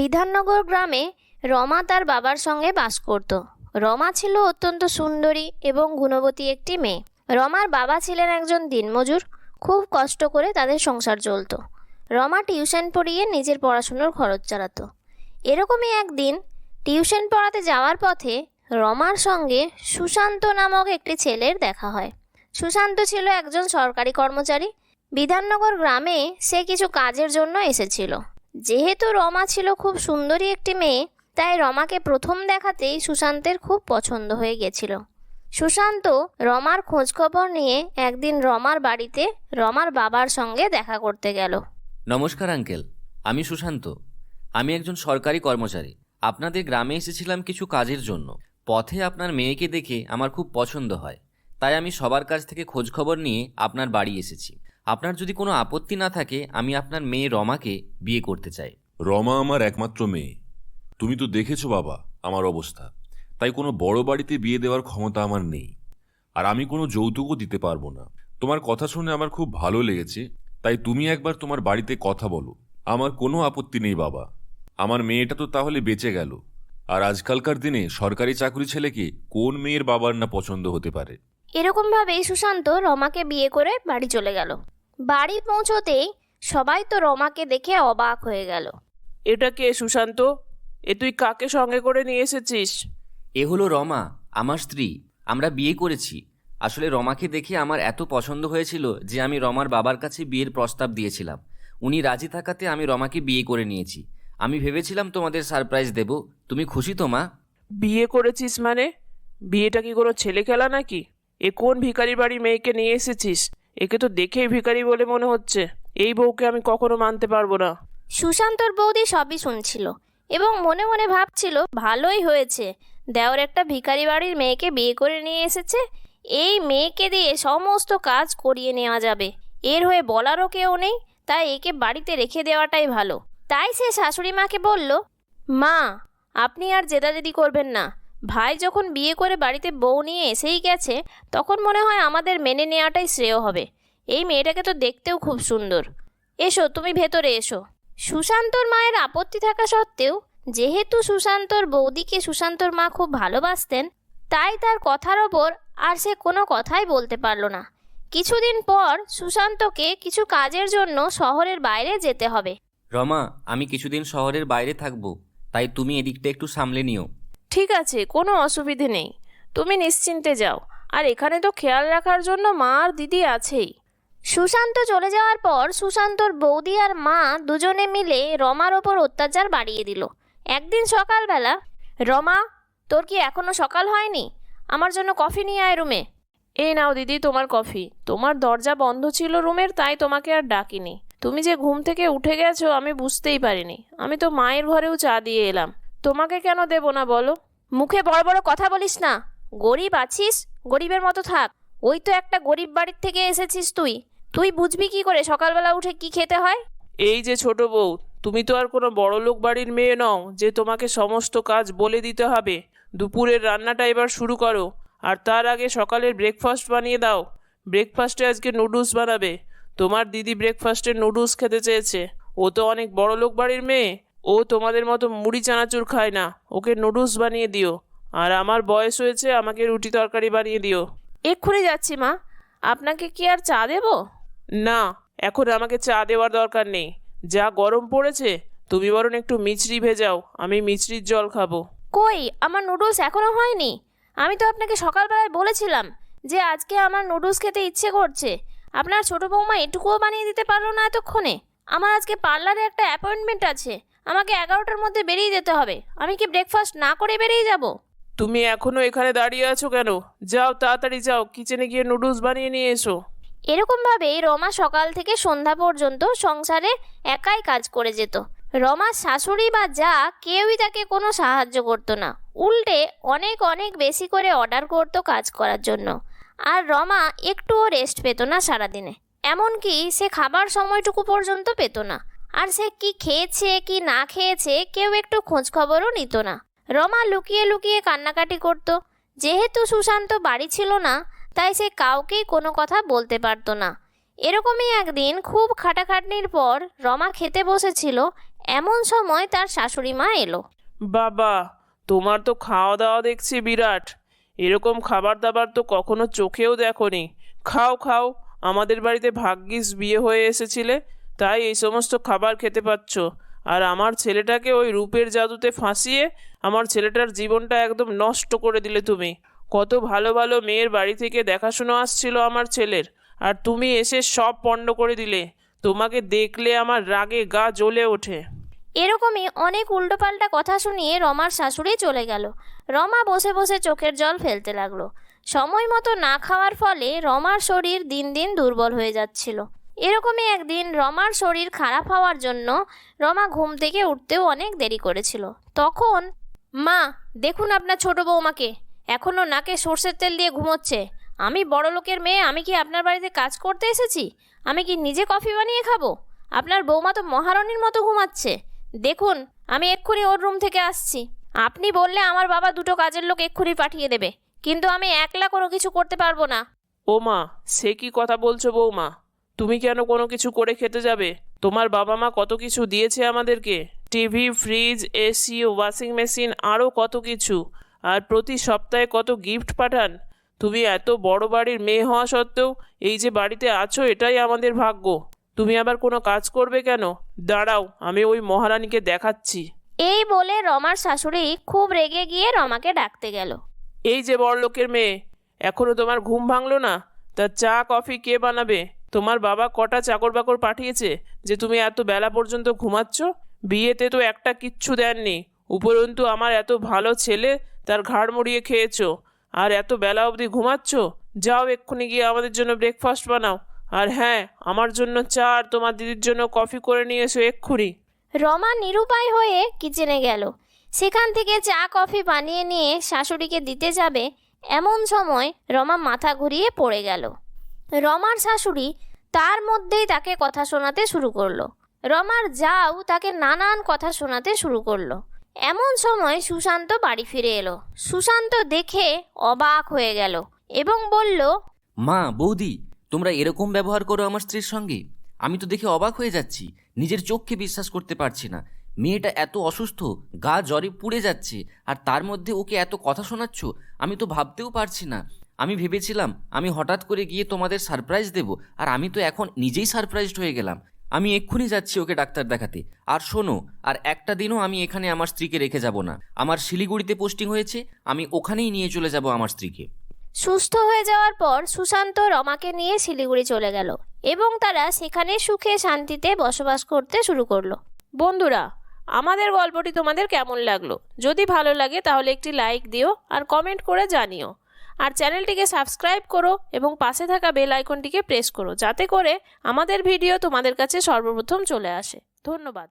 বিধাননগর গ্রামে রমা তার বাবার সঙ্গে বাস করত। রমা ছিল অত্যন্ত সুন্দরী এবং গুণবতী একটি মেয়ে। রমার বাবা ছিলেন একজন দিনমজুর। খুব কষ্ট করে তাদের সংসার চলত। রমা টিউশন পড়িয়ে নিজের পড়াশুনোর খরচ চালাতো। এরকমই একদিন টিউশন পড়াতে যাওয়ার পথে রমার সঙ্গে সুশান্ত নামক একটি ছেলের দেখা হয়। সুশান্ত ছিল একজন সরকারি কর্মচারী। বিধাননগর গ্রামে সে কিছু কাজের জন্য এসেছিল। যেহেতু রমা ছিল খুব সুন্দরী একটি মেয়ে, তাই রমাকে প্রথম দেখাতেই সুশান্তের খুব পছন্দ হয়ে গেছিল। সুশান্ত রমার খোঁজখবর নিয়ে একদিন রমার বাড়িতে রমার বাবার সঙ্গে দেখা করতে গেল। নমস্কার আঙ্কেল, আমি সুশান্ত। আমি একজন সরকারি কর্মচারী। আপনাদের গ্রামে এসেছিলাম কিছু কাজের জন্য। পথে আপনার মেয়েকে দেখে আমার খুব পছন্দ হয়, তাই আমি সবার কাছ থেকে খোঁজখবর নিয়ে আপনার বাড়ি এসেছি। আপনার যদি কোনো আপত্তি না থাকে, আমি আপনার মেয়ে রমাকে বিয়ে করতে চাই। রমা আমার একমাত্র মেয়ে। তুমি তো দেখেছো বাবা আমার অবস্থা, তাই কোনো বড় বাড়িতে বিয়ে দেওয়ার ক্ষমতা আমার নেই, আর আমি কোনো যৌতুকও দিতে পারবো না। তোমার কথা শুনে আমার খুব ভালো লেগেছে, তাই তুমি একবার তোমার বাড়িতে কথা বলো। আমার কোনো আপত্তি নেই বাবা। আমার মেয়েটা তো তাহলে বেঁচে গেল। আর আজকালকার দিনে সরকারি চাকরি ছেলেকে কোন মেয়ের বাবার না পছন্দ হতে পারে। এরকমভাবেই সুশান্ত রমাকে বিয়ে করে বাড়ি চলে গেল। বাড়ি পৌঁছতেই সবাই তো রমাকে দেখে অবাক হয়ে গেল। এটা কে সুশান্ত? এ তুই কাকে সঙ্গে করে নিয়ে এসেছিস? এ হলো রমা, আমার স্ত্রী। আমরা বিয়ে করেছি। আসলে রমাকে দেখে আমার এত পছন্দ হয়েছিল যে আমি রমার বাবার কাছে বিয়ের প্রস্তাব দিয়েছিলাম। উনি রাজি থাকাতে আমি রমাকে বিয়ে করে নিয়েছি। আমি ভেবেছিলাম তোমাদের সারপ্রাইজ দেব। তুমি খুশি তো মা? বিয়ে করেছিস মানে? বিয়েটা কি কোনো ছেলে খেলা নাকি? এ কোন ভিখারি বাড়ির মেয়েকে নিয়ে এসেছিস? একে তো দেখেই ভিখারি বলে মনে হচ্ছে। এই বউকে আমি কখনো মানতে পারবো না। সুশান্তর বৌদি সবই শুনছিল এবং মনে মনে ভাবছিল, ভালোই হয়েছে, দেওর একটা ভিখারি বাড়ির মেয়েকে বিয়ে করে নিয়ে এসেছে। এই মেয়েকে দিয়ে সমস্ত কাজ করিয়ে নেওয়া যাবে। এর হয়ে বলারও কেউ নেই, তাই একে বাড়িতে রেখে দেওয়াটাই ভালো। তাই সে শাশুড়ি মাকে বলল, মা, আপনি আর জেদাজেদি করবেন না। ভাই যখন বিয়ে করে বাড়িতে বউ নিয়ে এসেই গেছে, তখন মনে হয় আমাদের মেনে নেওয়াটাই শ্রেয় হবে। এই মেয়েটাকে তো দেখতেও খুব সুন্দর। এসো, তুমি ভেতরে এসো। সুশান্তর মায়ের আপত্তি থাকা সত্ত্বেও যেহেতু সুশান্তর বৌদিকে সুশান্তর মা খুব ভালোবাসতেন, তাই তার কথার ওপর আর সে কোনো কথাই বলতে পারল না। কিছুদিন পর সুশান্তকে কিছু কাজের জন্য শহরের বাইরে যেতে হবে। রমা, আমি কিছুদিন শহরের বাইরে থাকবো, তাই তুমি এদিকটা একটু সামলে নিও। ঠিক আছে, কোনো অসুবিধে নেই। তুমি নিশ্চিন্তে যাও। আর এখানে তো খেয়াল রাখার জন্য মা আর দিদি আছেই। সুশান্ত চলে যাওয়ার পর সুশান্তর বৌদি আর মা দুজনে মিলে রমার ওপর অত্যাচার বাড়িয়ে দিল। একদিন সকালবেলা, রমা, তোর কি এখনো সকাল হয়নি? আমার জন্য কফি নিয়ে আয় রুমে। এই নাও দিদি তোমার কফি। তোমার দরজা বন্ধ ছিল রুমের, তাই তোমাকে আর ডাকিনি। তুমি যে ঘুম থেকে উঠে গেছো আমি বুঝতেই পারিনি। আমি তো মায়ের ঘরেও চা দিয়ে এলাম। তোমাকে কেন দেব না বলো? মুখে বড় বড় কথা বলিস না। গরিব আছিস, গরিবের মতো থাক। ওই তো একটা গরিব বাড়ির থেকে এসেছিস তুই। তুই বুঝবি কি করে সকালবেলা উঠে কি খেতে হয়? এই যে ছোট বউ, তুমি তো আর কোনো বড়লোক বাড়ির মেয়ে নও যে তোমাকে সমস্ত কাজ বলে দিতে হবে। দুপুরের রান্নাটা এবার শুরু করো, আর তার আগে সকালের ব্রেকফাস্ট বানিয়ে দাও। ব্রেকফাস্টে আজকে নুডলস বানাবে। তোমার দিদি ব্রেকফাস্টে নুডলস খেতে চেয়েছে। ও তো অনেক বড়লোক বাড়ির মেয়ে। ও তোমাদের মতো মুড়ি চানাচুর খায় না। ওকে নুডলস বানিয়ে দিও। আর আমার বয়স হয়েছে, আমাকে রুটি তরকারি বানিয়ে দিও। এক্ষুনি যাচ্ছি মা। আপনাকে কি আর চা দেবো? না, এখন আমাকে চা দেওয়ার দরকার নেই। যা গরম পড়েছে, তুমি বরং একটু মিছরি ভেজাও। আমি মিছরির জল খাবো। কই, আমার নুডলস এখনো হয়নি। আমি তো আপনাকে সকালবেলায় বলেছিলাম যে আজকে আমার নুডলস খেতে ইচ্ছে করছে। আপনার ছোট বৌমা এটুকুও বানিয়ে দিতে পারলো না এতক্ষণে। আমার আজকে পার্লারে একটা অ্যাপয়েন্টমেন্ট আছে। আমাকে 11টার মধ্যে বেরিয়ে যেতে হবে। আমি কি ব্রেকফাস্ট না করে বেরিয়ে যাব? তুমি এখনো এখানে দাঁড়িয়ে আছো কেন? যাও, তাড়াতাড়ি যাও, কিচেনে গিয়ে নুডলস বানিয়ে নিয়ে এসো। এরকমভাবেই রমা সকাল থেকে সন্ধ্যা পর্যন্ত সংসারে একাই কাজ করে যেত। রমার শাশুড়ি বা যা কেউই তাকে কোনো সাহায্য করতো না। উল্টে অনেক অনেক বেশি করে অর্ডার করতো কাজ করার জন্য। আর রমা একটুও রেস্ট পেত না সারাদিনে। এমনকি সে খাবার সময়টুকু পর্যন্ত পেত না। আর সে কি খেয়েছে কি না খেয়েছে কেউ একটু খোঁজ খবরও নিত না। রমা লুকিয়ে লুকিয়ে কান্নাকাটি করত। যেহেতু সুশান্ত বাড়ি ছিল না, তাই সে কাউকেই কোনো কথা বলতে পারতো না। এরকমই একদিন খুব খাটাখাটনির পর রমা খেতে বসেছিল। এমন সময় তার শাশুড়ি মা এলো। বাবা, তোমার তো খাওয়া দাওয়া দেখছি বিরাট। এরকম খাবার দাবার তো কখনো চোখেও দেখোনি। খাও খাও, আমাদের বাড়িতে ভাগ্যিস বিয়ে হয়ে এসেছিলে, তাই এই সমস্ত খাবার খেতে পাচ্ছ। আর আমার ছেলেটাকে ওই রূপের জাদুতে ফাঁসিয়ে আমার ছেলেটার জীবনটা একদম নষ্ট করে দিলে তুমি। কত ভালো ভালো মেয়ের বাড়ি থেকে দেখাশুনো আসছিল আমার ছেলের, আর তুমি এসে সব পণ্ড করে দিলে। তোমাকে দেখলে আমার রাগে গা জ্বলে ওঠে। এরকমই অনেক উল্টোপাল্টা কথা শুনিয়ে রমার শাশুড়ি চলে গেল। রমা বসে বসে চোখের জল ফেলতে লাগলো। সময় মতো না খাওয়ার ফলে রমার শরীর দিন দিন দুর্বল হয়ে যাচ্ছিল। এরকমই একদিন রমার শরীর খারাপ হওয়ার জন্য রমা ঘুম থেকে উঠতেও অনেক দেরি করেছিল। তখন, মা দেখুন আপনার ছোট বৌমাকে, এখনও নাকে সর্ষের তেল দিয়ে ঘুমোচ্ছে। আমি বড় লোকের মেয়ে, আমি কি আপনার বাড়িতে কাজ করতে এসেছি? আমি কি নিজে কফি বানিয়ে খাবো? আপনার বৌমা তো মহারানীর মতো ঘুমাচ্ছে। দেখুন, আমি এক্ষুনি ওর রুম থেকে আসছি। আপনি বললে আমার বাবা দুটো কাজের লোক এক্ষুনি পাঠিয়ে দেবে, কিন্তু আমি একলা কোনো কিছু করতে পারবো না। ও মা, সে কি কথা বলছো বৌমা? তুমি কেন কোনো কিছু করে খেতে যাবে? তোমার বাবা মা কত কিছু দিয়েছে আমাদেরকে, TV, fridge, AC, washing machine, আরও কত কিছু। আর প্রতি সপ্তাহে কত গিফট পাঠান। তুমি এত বড় বাড়ির মেয়ে হওয়া সত্ত্বেও এই যে বাড়িতে আছো, এটাই আমাদের ভাগ্য। তুমি আবার কোনো কাজ করবে কেন? দাঁড়াও, আমি ওই মহারানীকে দেখাচ্ছি। এই বলে রমার শাশুড়ি খুব রেগে গিয়ে রমাকে ডাকতে গেল। এই যে বড়লোকের মেয়ে, এখনো তোমার ঘুম ভাঙলো না? তা চা কফি কে বানাবে? তোমার বাবা কটা চাকর বাকর পাঠিয়েছে যে তুমি এত বেলা পর্যন্ত ঘুমাচ্ছ? বিয়েতে তো একটা কিচ্ছু দেননি, উপরন্তু আমার এত ভালো ছেলে তার ঘাড় মুড়িয়ে খেয়েছো, আর এত বেলা অবধি ঘুমাচ্ছ? যাও এক্ষুনি গিয়ে আমাদের জন্য ব্রেকফাস্ট বানাও। আর হ্যাঁ, আমার জন্য চা আর তোমার দিদির জন্য কফি করে নিয়ে এসো এক্ষুনি। রমা নিরুপায় হয়ে কিচেনে গেল। সেখান থেকে চা কফি বানিয়ে নিয়ে শাশুড়িকে দিতে যাবে, এমন সময় রমা মাথা ঘুরিয়ে পড়ে গেল। রমার শাশুড়ি তার মধ্যেই তাকে কথা শোনাতে শুরু করলো। রমার জাউ তাকে নানান কথা শোনাতে শুরু করলো। এমন সময় সুশান্ত বাড়ি ফিরে এলো। সুশান্ত দেখে অবাক হয়ে গেল এবং বলল, মা, বৌদি, তোমরা এরকম ব্যবহার করো আমার স্ত্রীর সঙ্গে? আমি তো দেখে অবাক হয়ে যাচ্ছি, নিজের চোখকে বিশ্বাস করতে পারছি না। মেয়েটা এত অসুস্থ, গা জ্বরে পুড়ে যাচ্ছে, আর তার মধ্যে ওকে এত কথা শোনাচ্ছ? আমি তো ভাবতেও পারছি না। আমি ভেবেছিলাম আমি হঠাৎ করে গিয়ে তোমাদের সারপ্রাইজ দেব, আর আমি তো এখন নিজেই সারপ্রাইজড হয়ে গেলাম। আমি এক্ষুনি যাচ্ছি ওকে ডাক্তার দেখাতে। আর শোনো, আর একটা দিনও আমি এখানে আমার স্ত্রীকে রেখে যাব না। আমার শিলিগুড়িতে পোস্টিং হয়েছে, আমি ওখানেই নিয়ে চলে যাব আমার স্ত্রীকে। সুস্থ হয়ে যাওয়ার পর সুশান্ত রমাকে নিয়ে শিলিগুড়ি চলে গেল এবং তারা সেখানে সুখে শান্তিতে বসবাস করতে শুরু করলো। বন্ধুরা, আমাদের গল্পটি তোমাদের কেমন লাগলো? যদি ভালো লাগে তাহলে একটি লাইক দিও আর কমেন্ট করে জানিও। আর চ্যানেলটিকে সাবস্ক্রাইব করো এবং পাশে থাকা বেল আইকনটিকে প্রেস করো, যাতে করে আমাদের ভিডিও তোমাদের কাছে সর্বপ্রথম চলে আসে। ধন্যবাদ।